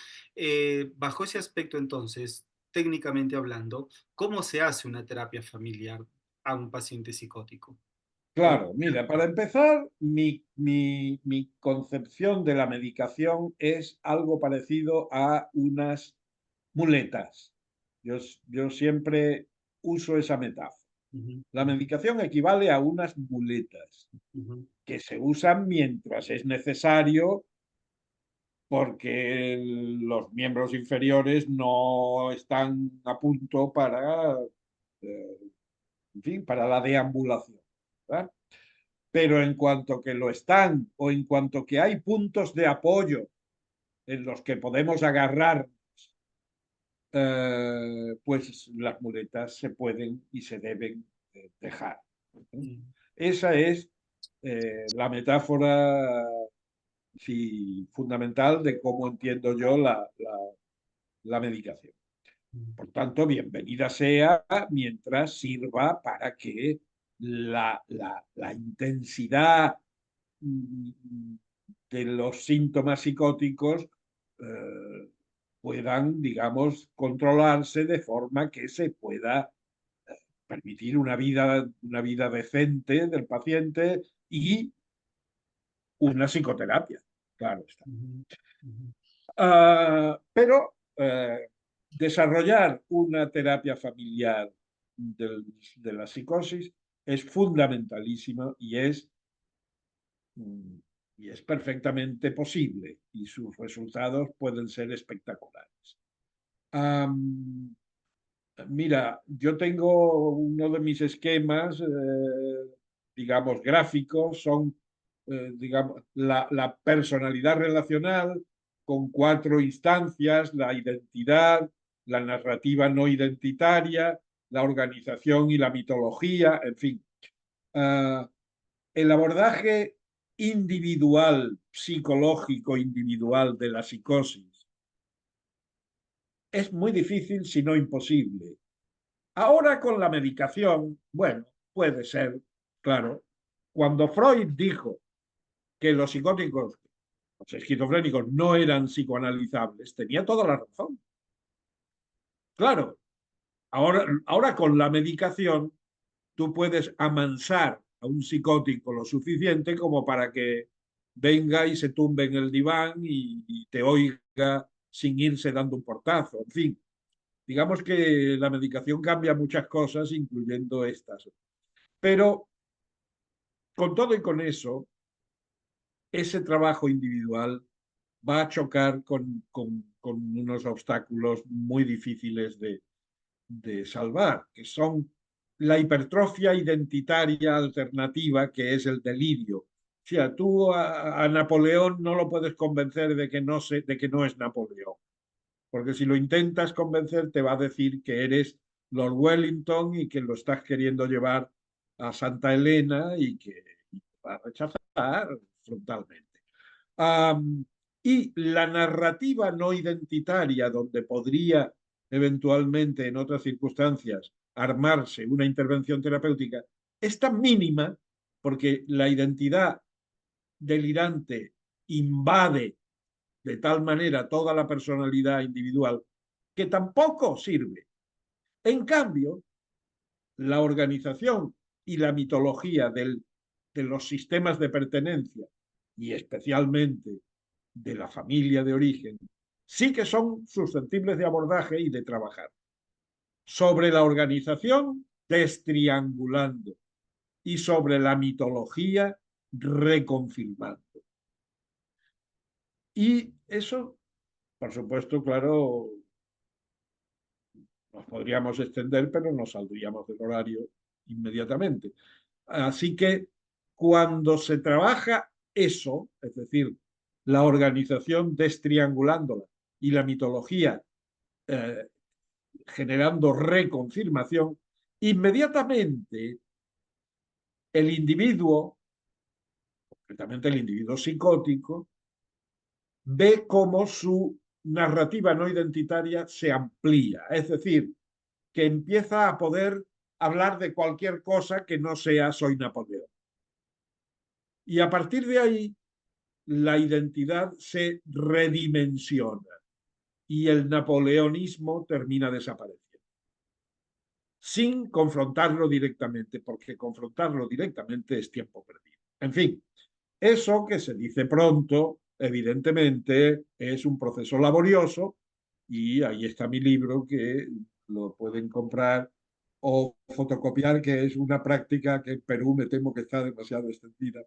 Bajo ese aspecto entonces, técnicamente hablando, ¿cómo se hace una terapia familiar a un paciente psicótico? ¿Cómo? Claro, mira, para empezar, mi concepción de la medicación es algo parecido a unas muletas. Yo siempre uso esa metáfora. Ujú, La medicación equivale a unas muletas ujú, que se usan mientras es necesario porque los miembros inferiores no están a punto para, eh, en fin, para la deambulación, ¿verdad? Pero en cuanto que lo están o en cuanto que hay puntos de apoyo en los que podemos agarrar, pues las muletas se pueden y se deben dejar. ujú, Esa es la metáfora sí, fundamental de cómo entiendo yo la medicación. ujú, Por tanto, bienvenida sea mientras sirva para que la intensidad mm, de los síntomas psicóticos eh, puedan, digamos, controlarse de forma que se pueda permitir una vida decente del paciente y una psicoterapia, claro está. ujú, ujú, Pero desarrollar una terapia familiar de la psicosis es fundamentalísimo mm, y es perfectamente posible y sus resultados pueden ser espectaculares. Am, Mira, yo tengo uno de mis esquemas, digamos, gráficos, son, digamos, la personalidad relacional con 4 instancias: la identidad, la narrativa no identitaria, la organización y la mitología, en fin. Ah, el abordaje individual, psicológico individual de la psicosis es muy difícil, si no imposible. Ahora con la medicación, bueno, puede ser, claro. Cuando Freud dijo que los psicóticos, los esquizofrénicos, no eran psicoanalizables, tenía toda la razón. Claro, ahora con la medicación tú puedes amansar a un psicótico lo suficiente como para que venga y se tumbe en el diván y te oiga sin irse dando un portazo. En fin, digamos que la medicación cambia muchas cosas, incluyendo estas. Pero con todo y con eso, ese trabajo individual va a chocar con unos obstáculos muy difíciles de salvar, que son la hipertrofia identitaria alternativa, que es el delirio. O sea, tú a Napoleón no lo puedes convencer de que no es Napoleón, porque si lo intentas convencer te va a decir que eres Lord Wellington y que lo estás queriendo llevar a Santa Elena y que va a rechazar frontalmente. Um, y la narrativa no identitaria, donde podría eventualmente en otras circunstancias armarse una intervención terapéutica, es tan mínima porque la identidad delirante invade de tal manera toda la personalidad individual que tampoco sirve. En cambio, la organización y la mitología de los sistemas de pertenencia y especialmente de la familia de origen sí que son susceptibles de abordaje y de trabajar. Sobre la organización, destriangulando, y sobre la mitología, reconfirmando. Y eso, por supuesto, claro, nos podríamos extender, pero nos saldríamos del horario inmediatamente. Así que cuando se trabaja eso, es decir, la organización destriangulándola y la mitología generando reconfirmación, inmediatamente el individuo, concretamente el individuo psicótico, ve cómo su narrativa no identitaria se amplía, es decir, que empieza a poder hablar de cualquier cosa que no sea soy Napoleón. Y a partir de ahí, la identidad se redimensiona y el napoleonismo termina desapareciendo, sin confrontarlo directamente, porque confrontarlo directamente es tiempo perdido. En fin, eso que se dice pronto, evidentemente, es un proceso laborioso y ahí está mi libro que lo pueden comprar o fotocopiar, que es una práctica que en Perú me temo que está demasiado extendida.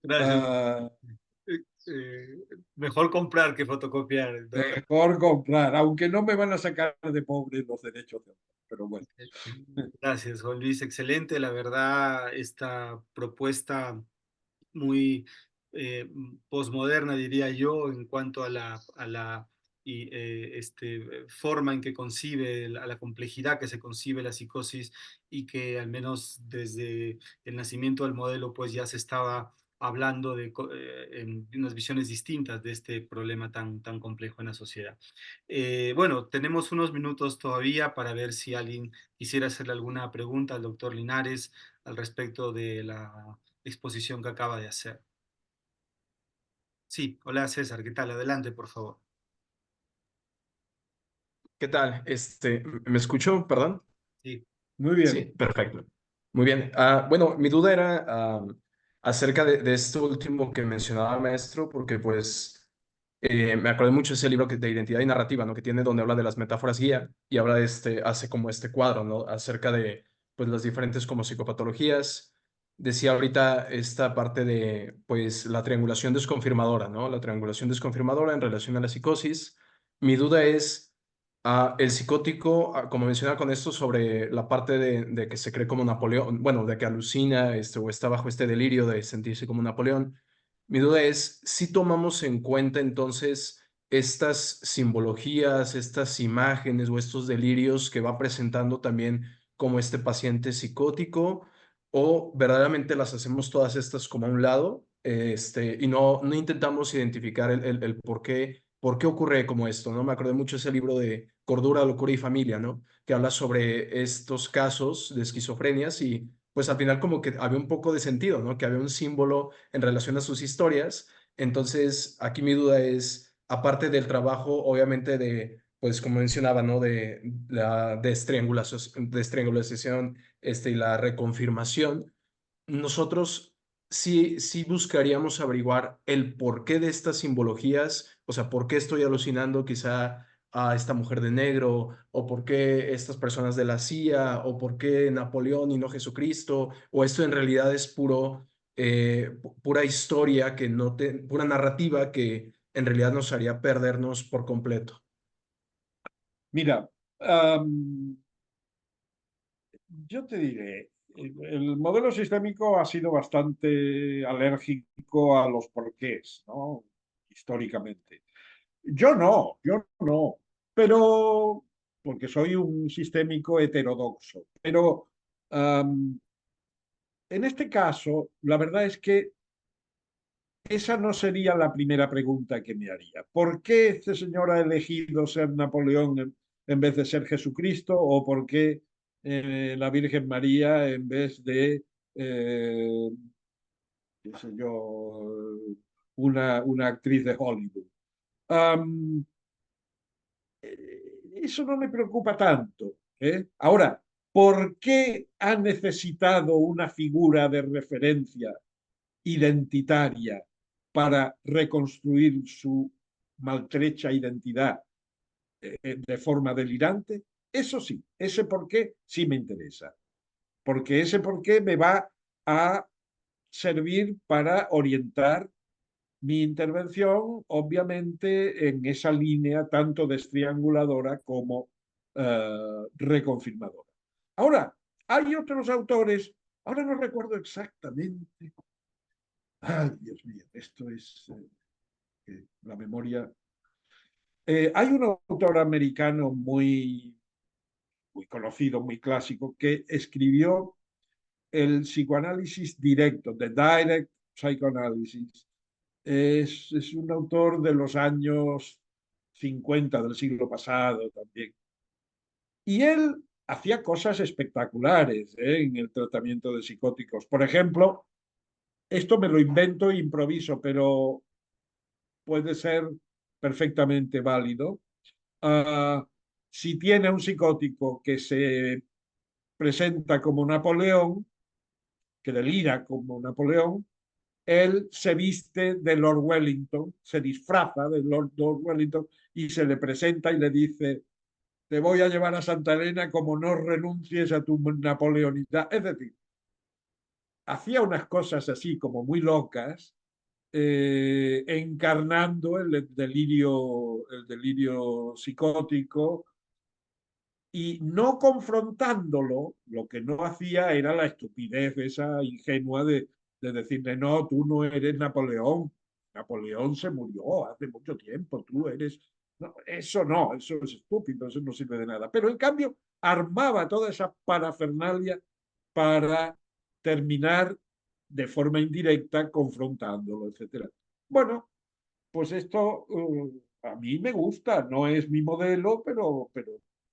Gracias. Ah, Mejor comprar que fotocopiar, ¿no? mejor comprar, aunque no me van a sacar de pobre los derechos de autor, pero bueno. Gracias, Juan Luis. Excelente, la verdad, esta propuesta muy posmoderna, diría yo, en cuanto a la forma en que concibe, a la complejidad que se concibe la psicosis y que al menos desde el nacimiento del modelo pues ya se estaba hablando en unas visiones distintas de este problema tan complejo en la sociedad. Bueno, tenemos unos minutos todavía para ver si alguien quisiera hacerle alguna pregunta al doctor Linares al respecto de la exposición que acaba de hacer. Sí, hola César, ¿qué tal? Adelante, por favor. ¿Qué tal? ¿Me escucho? Perdón. Sí. Muy Sí, bien. perfecto. Muy bien. Bueno, mi duda era acerca de esto último que mencionaba maestro, porque pues me acordé mucho de ese libro de identidad y narrativa, ¿no? Que tiene donde habla de las metáforas guía y habla hace como este cuadro, ¿no? Acerca de pues las diferentes como psicopatologías. Decía ahorita esta parte de pues la triangulación desconfirmadora, ¿no? La triangulación desconfirmadora en relación a la psicosis. Mi duda es el psicótico, como menciona con esto sobre la parte de que se cree como Napoleón, bueno, de que alucina o está bajo este delirio de sentirse como Napoleón. Mi duda es si tomamos en cuenta entonces estas simbologías, estas imágenes o estos delirios que va presentando también como este paciente psicótico, o verdaderamente las hacemos todas estas como a un lado, y no intentamos identificar el por qué ocurre como esto, ¿no? Me acordé mucho de ese libro de Cordura, Locura y Familia, ¿no? Que habla sobre estos casos de esquizofrenias y pues al final como que había un poco de sentido, ¿no? Que había un símbolo en relación a sus historias. Entonces, aquí mi duda es, aparte del trabajo, obviamente pues como mencionaba, ¿no? De la destriangulación, y la reconfirmación, nosotros sí buscaríamos averiguar el porqué de estas simbologías, o sea, por qué estoy alucinando quizá a esta mujer de negro, o por qué estas personas de la CIA, o por qué Napoleón y no Jesucristo, o esto en realidad es pura historia pura narrativa que en realidad nos haría perdernos por completo. Mira, yo te diré, el modelo sistémico ha sido bastante alérgico a los porqués, ¿no? Históricamente. Yo no, pero porque soy un sistémico heterodoxo. Pero en este caso, la verdad es que esa no sería la primera pregunta que me haría. ¿Por qué este señor ha elegido ser Napoleón en vez de ser Jesucristo? ¿O por qué la Virgen María en vez de, eh, qué sé yo, una actriz de Hollywood? Um, Eso no me preocupa tanto. Ahora, ¿por qué ha necesitado una figura de referencia identitaria para reconstruir su maltrecha identidad de forma delirante? Eso sí, ese por qué sí me interesa, porque ese por qué me va a servir para orientar mi intervención, obviamente, en esa línea tanto destrianguladora como reconfirmadora. Ahora, hay otros autores, ahora no recuerdo exactamente Ay, Dios mío, esto es la memoria. Hay un autor americano muy conocido, muy clásico, que escribió el psicoanálisis directo, The Direct Psychoanalysis. Es un autor de los años 50 del siglo pasado también. Y él hacía cosas espectaculares en el tratamiento de psicóticos. Por ejemplo, esto me lo invento e improviso, pero puede ser perfectamente válido. Ah, si tiene un psicótico que se presenta como Napoleón, que delira como Napoleón, él se viste de Lord Wellington, se disfraza de Lord Wellington y se le presenta y le dice: te voy a llevar a Santa Elena como no renuncies a tu napoleonidad. Es decir, hacía unas cosas así como muy locas, encarnando el delirio psicótico y no confrontándolo. Lo que no hacía era la estupidez esa ingenua de decirle: no, tú no eres Napoleón, Napoleón se murió hace mucho tiempo, tú eres... No, eso es estúpido, eso no sirve de nada. Pero en cambio armaba toda esa parafernalia para terminar de forma indirecta confrontándolo, etcétera. Bueno, pues esto a mí me gusta, no es mi modelo, pero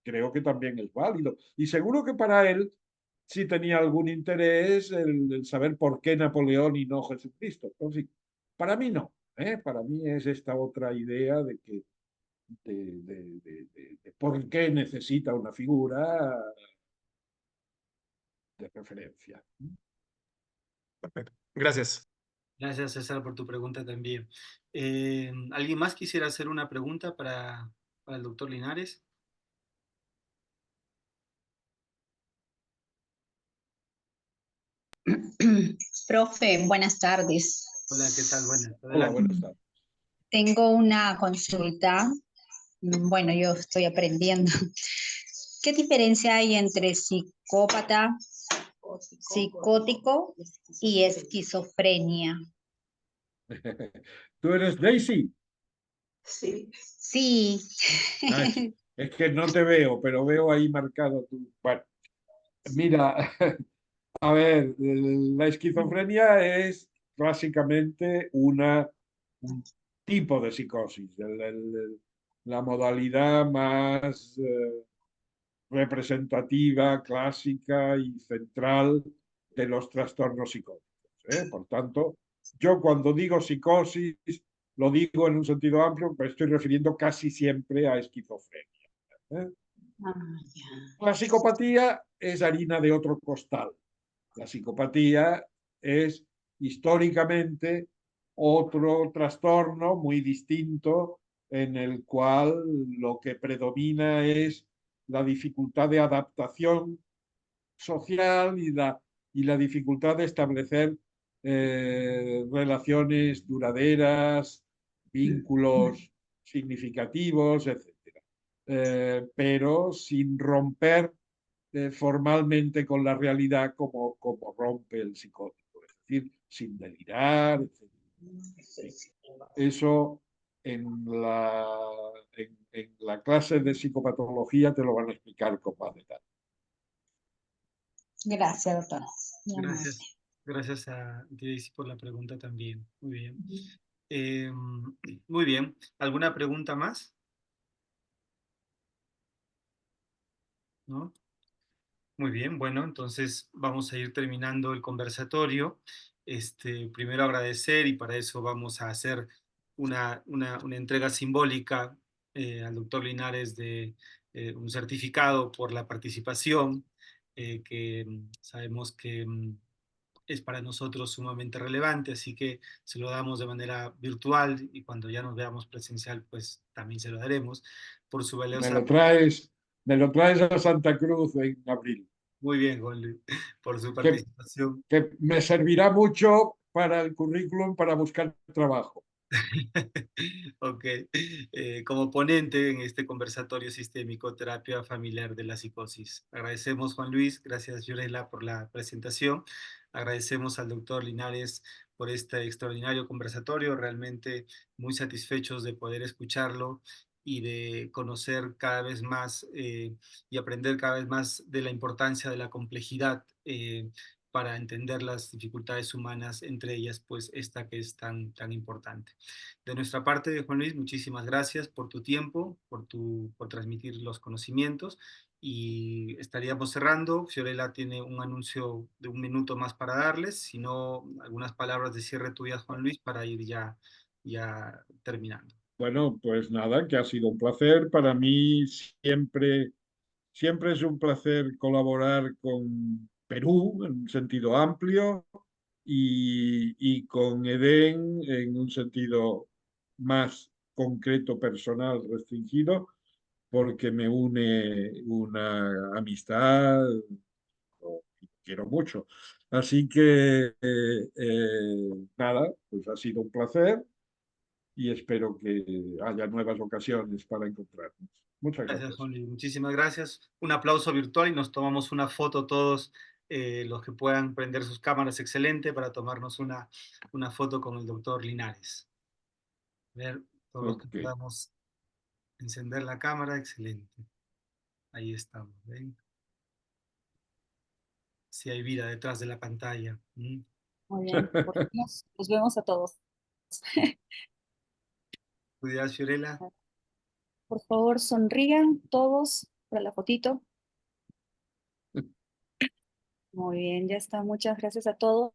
creo que también es válido. Y seguro que para él sí tenía algún interés el saber por qué Napoleón y no Jesucristo. En fin, para mí no, ¿eh? Para mí es esta otra idea de que de por qué necesita una figura de referencia. Perfecto. Gracias. Gracias, César, por tu pregunta también. ¿Alguien más quisiera hacer una pregunta para el doctor Linares? Profe, buenas tardes. Hola, ¿qué tal? Buenas, Hola, adelante. buenas tardes. Tengo una consulta. Bueno, yo estoy aprendiendo. ¿Qué diferencia hay entre psicópata, psicótico y esquizofrenia? ¿Tú eres Daisy? Sí. Ah, es que no te veo, pero veo ahí marcado tu... Bueno, mira, a ver, la esquizofrenia es básicamente un tipo de psicosis, la modalidad más representativa, clásica y central de los trastornos psicóticos, ¿eh? Por tanto, yo cuando digo psicosis, lo digo en un sentido amplio, pero estoy refiriendo casi siempre a esquizofrenia, ¿eh? La psicopatía es harina de otro costal. La psicopatía es históricamente otro trastorno muy distinto en el cual lo que predomina es la dificultad de adaptación social y la dificultad de establecer relaciones duraderas, vínculos significativos, etc. Pero sin romper formalmente con la realidad como rompe el psicótico, es decir, sin delirar, etc. Eso en la clase de psicopatología te lo van a explicar con más detalle. Gracias, doctora. Gracias. Gracias a Daisy por la pregunta también. Muy bien. Muy bien. ¿Alguna pregunta más? ¿No? Muy bien, bueno, entonces vamos a ir terminando el conversatorio. Primero agradecer y para eso vamos a hacer una entrega simbólica al doctor Linares de un certificado por la participación, que sabemos que es para nosotros sumamente relevante, así que se lo damos de manera virtual y cuando ya nos veamos presencial, pues también se lo daremos por su valiosa... Me lo traes a Santa Cruz en abril. Muy bien, Juan Luis, por su Que, participación. que me servirá mucho para el currículum para buscar trabajo. Ok, como ponente en este conversatorio sistémico Terapia Familiar de la Psicosis. Agradecemos, Juan Luis, gracias, Fiorella, por la presentación. Agradecemos al doctor Linares por este extraordinario conversatorio, realmente muy satisfechos de poder escucharlo y de conocer cada vez más y aprender cada vez más de la importancia de la complejidad para entender las dificultades humanas, entre ellas pues esta que es tan importante. De nuestra parte, Juan Luis, muchísimas gracias por tu tiempo, por transmitir los conocimientos y estaríamos cerrando. Fiorella tiene un anuncio de 1 minuto más para darles, si no, algunas palabras de cierre tuyas, Juan Luis, para ir ya terminando. Bueno, pues nada, que ha sido un placer. Para mí siempre es un placer colaborar con Perú en un sentido amplio y con EDEN en un sentido más concreto, personal, restringido, porque me une una amistad, lo quiero mucho. Así que nada, pues ha sido un placer y espero que haya nuevas ocasiones para encontrarnos. Muchas Gracias, gracias. Juan Luis. Muchísimas gracias. Un aplauso virtual y nos tomamos una foto todos los que puedan prender sus cámaras. Excelente para tomarnos una foto con el doctor Linares. A ver, todos los que Ok. podamos encender la cámara. Excelente. Ahí estamos. ¿Ven? Sí hay vida detrás de la pantalla. Muy bien, por fin nos vemos a todos. Cuidado, Fiorella. Por favor, sonrían todos para la fotito. Muy bien, ya está. Muchas gracias a todos.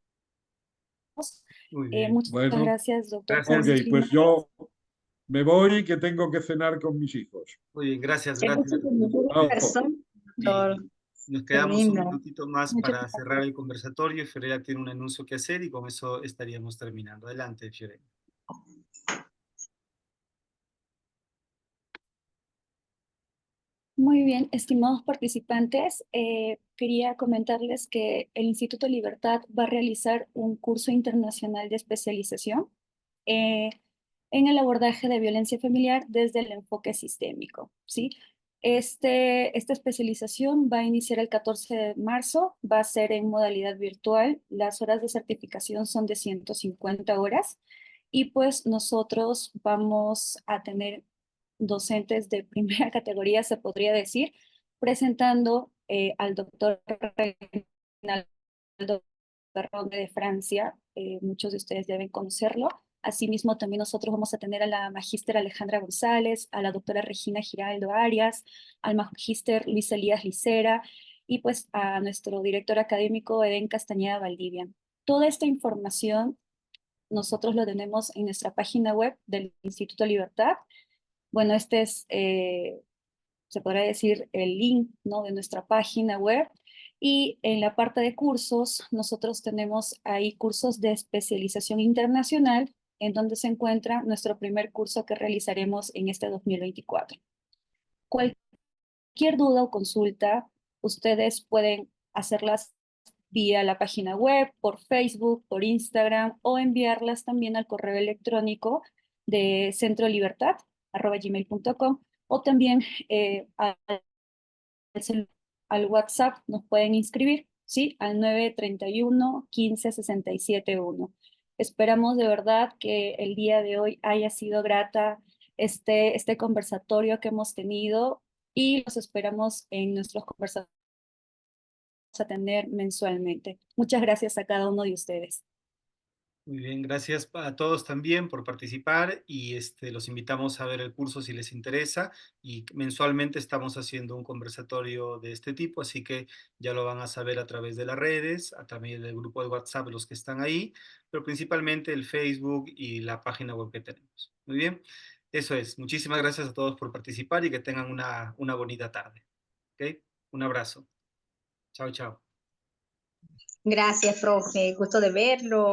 Muy bien. Muchas Bueno, gracias, doctor Gracias. ok, Juan Luis pues Linares. yo me voy que tengo que cenar con mis hijos. Muy bien, gracias, Qué gracias. gusto conocer en Chao. persona, doctor. Y nos Qué quedamos un lindo. minutito más Muchas para cerrar gracias. el conversatorio. Fiorella tiene un anuncio que hacer y con eso estaríamos terminando. Adelante, Fiorella. Muy bien, estimados participantes, quería comentarles que el Instituto Libertad va a realizar un curso internacional de especialización eh, en el abordaje de violencia familiar desde el enfoque sistémico, ¿sí? Esta especialización va a iniciar el 14 de marzo, va a ser en modalidad virtual, las horas de certificación son de 150 horas y pues nosotros vamos a tener docentes de primera categoría, se podría decir, presentando al doctor Reinaldo Perrone de Francia, muchos de ustedes deben conocerlo. Asimismo, también nosotros vamos a tener a la magíster Alejandra González, a la doctora Regina Giraldo Arias, al magíster Luis Elías Licera y pues a nuestro director académico Eden Castañeda Valdivia. Toda esta información nosotros lo tenemos en nuestra página web del Instituto Libertad. Bueno, este es, se podrá decir, el link, ¿no?, de nuestra página web. Y en la parte de cursos, nosotros tenemos ahí cursos de especialización internacional, en donde se encuentra nuestro primer curso que realizaremos en este 2024. Cualquier duda o consulta, ustedes pueden hacerlas vía la página web, por Facebook, por Instagram o enviarlas también al correo electrónico de centrolibertad@gmail.com o también al WhatsApp nos pueden inscribir, ¿sí? Al 931 15 67 1. Esperamos de verdad que el día de hoy haya sido grata este conversatorio que hemos tenido y los esperamos en nuestros conversatorios a tener mensualmente. Muchas gracias a cada uno de ustedes. Muy bien, gracias a todos también por participar y los invitamos a ver el curso si les interesa y mensualmente estamos haciendo un conversatorio de este tipo, así que ya lo van a saber a través de las redes, a través del grupo de WhatsApp los que están ahí, pero principalmente el Facebook y la página web que tenemos. Muy bien, eso es. Muchísimas gracias a todos por participar y que tengan una bonita tarde. ¿Ok? Un abrazo. Chao, chao. Gracias, profe. Gusto de verlo.